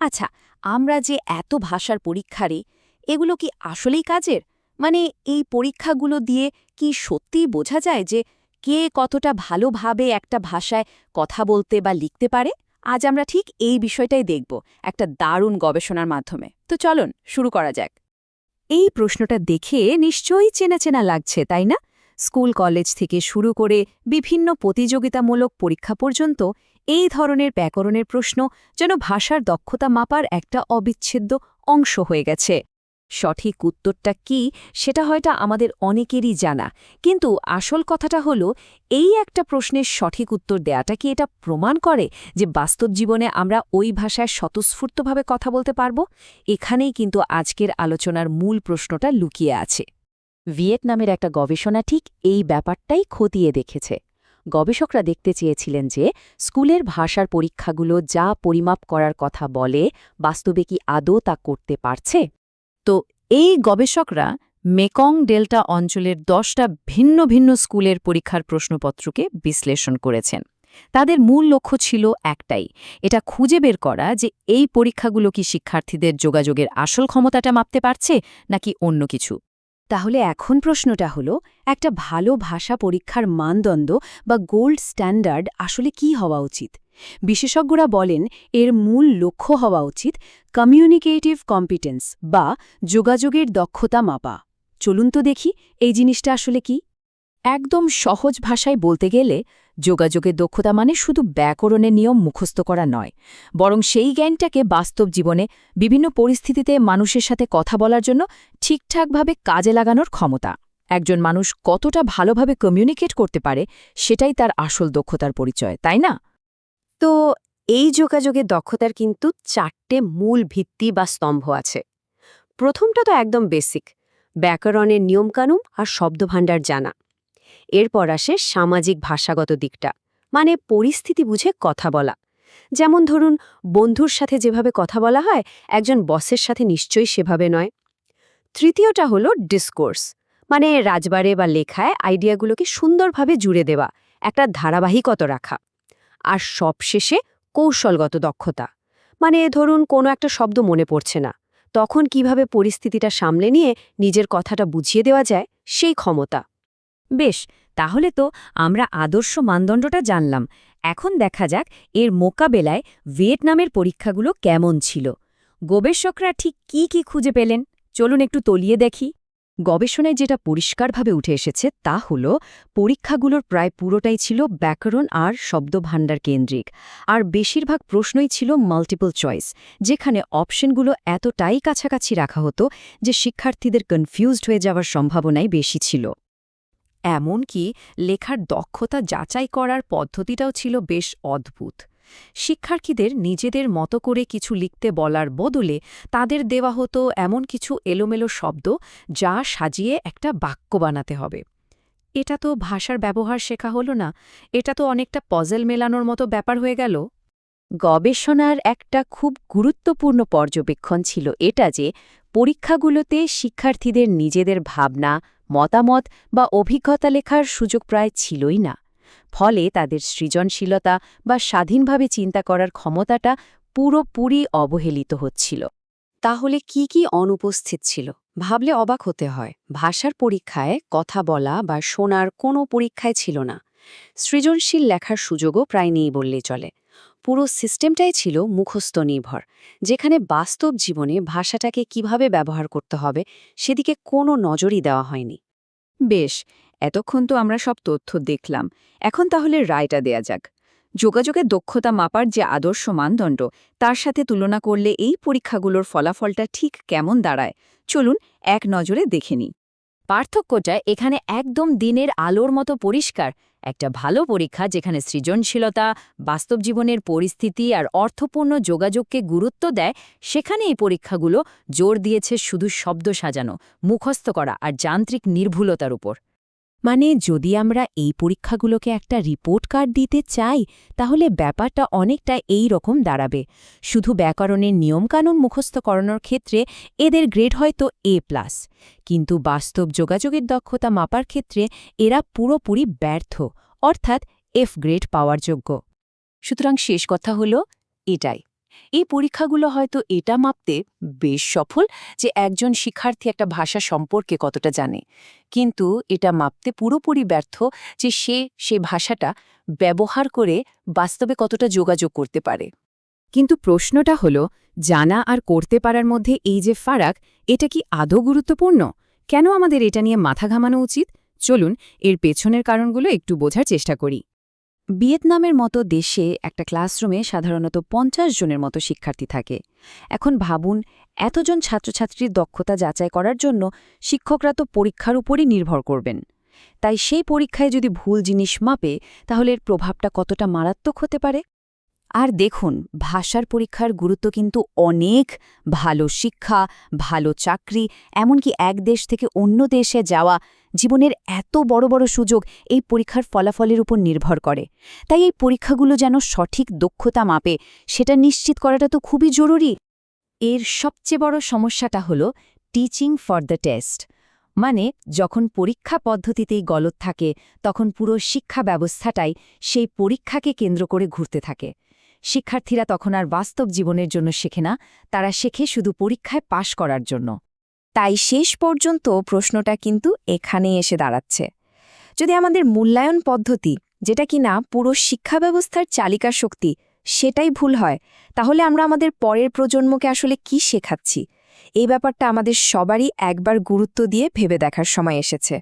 আচ্ছা, আমরা যে এত ভাষার পরীক্ষা রে, এগুলো কি আসলেই কাজের? মানে এই পরীক্ষাগুলো দিয়ে কি সত্যিই বোঝা যায় যে কে কতটা ভালোভাবে একটা ভাষায় কথা বলতে বা লিখতে পারে? আজ আমরা ঠিক এই বিষয়টাই দেখব একটা দারুণ গবেষণার মাধ্যমে। তো চলুন শুরু করা যাক। এই প্রশ্নটা দেখে নিশ্চয়ই চেনা চেনা লাগছে, তাই না? স্কুল কলেজ থেকে শুরু করে বিভিন্ন প্রতিযোগিতামূলক পরীক্ষা পর্যন্ত এই ধরনের ব্যাকরণের প্রশ্ন যেন ভাষার দক্ষতা মাপার একটা অবিচ্ছেদ্য অংশ হয়ে গেছে। সঠিক উত্তরটা কি সেটা হয়তো আমাদের অনেকেরই জানা, কিন্তু আসল কথাটা হলো এই একটা প্রশ্নের সঠিক উত্তর দেয়াটা কি এটা প্রমাণ করে যে বাস্তব জীবনে আমরা ওই ভাষায় স্বতঃস্ফূর্তভাবে কথা বলতে পারব? এখানেই কিন্তু আজকের আলোচনার মূল প্রশ্নটা লুকিয়ে আছে। ভিয়েতনামের একটা গবেষণা ঠিক এই ব্যাপারটাই খতিয়ে দেখেছে। গবেষকরা দেখতে চেয়েছিলেন যে স্কুলের ভাষার পরীক্ষাগুলো যা পরিমাপ করার কথা বলে বাস্তবে কি আদৌ তা করতে পারছে। তো এই গবেষকরা মেকং ডেল্টা অঞ্চলের 10টা ভিন্ন ভিন্ন স্কুলের পরীক্ষার প্রশ্নপত্রকে বিশ্লেষণ করেছেন। তাদের মূল লক্ষ্য ছিল একটাই, এটা খুঁজে বের করা যে এই পরীক্ষাগুলো কি শিক্ষার্থীদের যোগাযোগের আসল ক্ষমতাটা মাপতে পারছে নাকি অন্য কিছু। তাহলে এখন প্রশ্নটা হলো, একটা ভালো ভাষা পরীক্ষার মানদণ্ড বা গোল্ড স্ট্যান্ডার্ড আসলে কি হওয়া উচিত? বিশেষজ্ঞরা বলেন এর মূল লক্ষ্য হওয়া উচিত কমিউনিকেটিভ কম্পিটেন্স বা যোগাযোগের দক্ষতা মাপা। চলুন তো দেখি এই জিনিসটা আসলে কি। একদম সহজ ভাষায় বলতে গেলে যোগাযোগের দক্ষতা মানে শুধু ব্যাকরণের নিয়ম মুখস্থ করা নয়, বরং সেই জ্ঞানটাকে বাস্তব জীবনে বিভিন্ন পরিস্থিতিতে মানুষের সাথে কথা বলার জন্য ঠিকঠাকভাবে কাজে লাগানোর ক্ষমতা। একজন মানুষ কতটা ভালোভাবে কমিউনিকেট করতে পারে সেটাই তার আসল দক্ষতার পরিচয়, তাই না? তো এই যোগাযোগের দক্ষতার কিন্তু 4টে মূল ভিত্তি বা স্তম্ভ আছে। প্রথমটা তো একদম বেসিক, ব্যাকরণের নিয়মকানুন আর শব্দভাণ্ডার জানা। এরপর আসে সামাজিক ভাষাগত দিকটা, মানে পরিস্থিতি বুঝে কথা বলা। যেমন ধরুন, বন্ধুর সাথে যেভাবে কথা বলা হয় একজন বসের সাথে নিশ্চয়ই সেভাবে নয়। তৃতীয়টা হলো ডিসকোর্স, মানে রাজবাড়ে বা লেখায় আইডিয়াগুলোকে সুন্দরভাবে জুড়ে দেওয়া, একটা ধারাবাহিকতা রাখা। আর সবশেষে কৌশলগত দক্ষতা, মানে ধরুন কোনো একটা শব্দ মনে পড়ছে না, তখন কিভাবে পরিস্থিতিটা সামলে নিয়ে নিজের কথাটা বুঝিয়ে দেওয়া যায় সেই ক্ষমতা। বেশ, তাহলে তো আমরা আদর্শ মানদণ্ডটা জানলাম। এখন দেখা যাক এর মোকাবেলায় ভিয়েতনামের পরীক্ষাগুলো কেমন ছিল। গবেষকরা ঠিক কি খুঁজে পেলেন চলুন একটু তলিয়ে দেখি। গবেষণায় যেটা পরিষ্কারভাবে উঠে এসেছে তা হল পরীক্ষাগুলোর প্রায় পুরোটাই ছিল ব্যাকরণ আর শব্দভাণ্ডার কেন্দ্রিক, আর বেশিরভাগ প্রশ্নই ছিল মাল্টিপল চয়েস, যেখানে অপশনগুলো এতটাই কাছাকাছি রাখা হতো যে শিক্ষার্থীদের কনফিউজড হয়ে যাওয়ার সম্ভাবনাই বেশি ছিল। এমনকি লেখার দক্ষতা যাচাই করার পদ্ধতিটাও ছিল বেশ অদ্ভুত। শিক্ষার্থীদের নিজেদের মতো করে কিছু লিখতে বলার বদলে তাদের দেওয়া হতো এমন কিছু এলোমেলো শব্দ যা সাজিয়ে একটা বাক্য বানাতে হবে। এটা তো ভাষার ব্যবহার শেখা হলো না, এটা তো অনেকটা পজল মেলানোর মতো ব্যাপার হয়ে গেল। গবেষণার একটা খুব গুরুত্বপূর্ণ পর্যবেক্ষণ ছিল এটা যে পরীক্ষাগুলোতে শিক্ষার্থীদের নিজেদের ভাবনা, মতামত বা অভিজ্ঞতা লেখার সুযোগ প্রায় ছিলই না। ফলে তাদের সৃজনশীলতা বা স্বাধীনভাবে চিন্তা করার ক্ষমতাটা পুরোপুরি অবহেলিত হচ্ছিল। তাহলে কি অনুপস্থিত ছিল ভাবলে অবাক হতে হয়। ভাষার পরীক্ষায় কথা বলা বা শোনার কোনো পরীক্ষায় ছিল না। সৃজনশীল লেখার সুযোগও প্রায় নেই বললেই চলে। পুরো সিস্টেমটাই ছিল মুখস্থ নির্ভর, যেখানে বাস্তব জীবনে ভাষাটাকে কিভাবে ব্যবহার করতে হবে সেদিকে কোনো নজরই দেওয়া হয়নি। বেশ, এতক্ষণ তো আমরা সব তথ্য দেখলাম। এখন তাহলে রায়টা দেয়া যাক। যোগাযোগের দক্ষতা মাপার যে আদর্শ মানদণ্ড, তার সাথে তুলনা করলে এই পরীক্ষাগুলোর ফলাফলটা ঠিক কেমন দাঁড়ায় চলুন এক নজরে দেখে নিই। পার্থক্যটা এখানে একদম দিনের আলোর মতো পরিষ্কার। একটা ভালো পরীক্ষা যেখানে সৃজনশীলতা, বাস্তব জীবনের পরিস্থিতি আর অর্থপূর্ণ যোগাযোগকে গুরুত্ব দেয়, সেখানে এই পরীক্ষাগুলো জোর দিয়েছে শুধু শব্দ সাজানো, মুখস্থ করা আর যান্ত্রিক নির্ভুলতার উপর। মানে যদি আমরা এই পরীক্ষাগুলোকে একটা রিপোর্ট কার্ড দিতে চাই, তাহলে ব্যাপারটা অনেকটা এই রকম দাঁড়াবে। শুধু ব্যাকরণের নিয়মকানুন মুখস্থ করানোর ক্ষেত্রে এদের গ্রেড হয়তো A+, কিন্তু বাস্তব যোগাযোগের দক্ষতা মাপার ক্ষেত্রে এরা পুরোপুরি ব্যর্থ, অর্থাৎ F গ্রেড পাওয়ার যোগ্য। সুতরাং শেষ কথা হলো এটাই, এই পরীক্ষাগুলো হয়তো এটা মাপতে বেশ সফল যে একজন শিক্ষার্থী একটা ভাষা সম্পর্কে কতটা জানে, কিন্তু এটা মাপতে পুরোপুরি ব্যর্থ যে সে ভাষাটা ব্যবহার করে বাস্তবে কতটা যোগাযোগ করতে পারে। কিন্তু প্রশ্নটা হলো, জানা আর করতে পারার মধ্যে এই যে ফারাক, এটা কি আদৌ গুরুত্বপূর্ণ? কেন আমাদের এটা নিয়ে মাথা ঘামানো উচিত? চলুন এর পেছনের কারণগুলো একটু বোঝার চেষ্টা করি। ভিয়েতনামের মতো দেশে একটা ক্লাসরুমে সাধারণত ৫০ জনের মতো শিক্ষার্থী থাকে। এখন ভাবুন, এতজন ছাত্রছাত্রীর দক্ষতা যাচাই করার জন্য শিক্ষকরা তো পরীক্ষার উপরই নির্ভর করবেন। তাই সেই পরীক্ষায় যদি ভুল জিনিস মাপে, তাহলে এর প্রভাবটা কতটা মারাত্মক হতে পারে। আর দেখুন, ভাষার পরীক্ষার গুরুত্ব কিন্তু অনেক। ভালো শিক্ষা, ভালো চাকরি, এমনকি এক দেশ থেকে অন্য দেশে যাওয়া, জীবনের এত বড় বড় সুযোগ এই পরীক্ষার ফলাফলের উপর নির্ভর করে। তাই এই পরীক্ষাগুলো যেন সঠিক দক্ষতা মাপে, সেটা নিশ্চিত করাটা তো খুবই জরুরি। এর সবচেয়ে বড় সমস্যাটা হলো টিচিং ফর দ্য টেস্ট। মানে, যখন পরীক্ষা পদ্ধতিতেই গলত থাকে, তখন পুরো শিক্ষা ব্যবস্থাটাই সেই পরীক্ষাকে কেন্দ্র করে ঘুরতে থাকে। শিক্ষার্থীরা তখন আর বাস্তব জীবনের জন্য শেখে না, তারা শেখে শুধু পরীক্ষায় পাশ করার জন্য। তাই শেষ পর্যন্ত প্রশ্নটা কিন্তু এখানেই এসে দাঁড়াচ্ছে, যদি আমাদের মূল্যায়ন পদ্ধতি, যেটা কিনা পুরো শিক্ষা ব্যবস্থার চালিকা শক্তি, সেটাই ভুল হয়, তাহলে আমরা আমাদের পরের প্রজন্মকে আসলে কি শেখাচ্ছি? এই ব্যাপারটা আমাদের সবারই একবার গুরুত্ব দিয়ে ভেবে দেখার সময় এসেছে।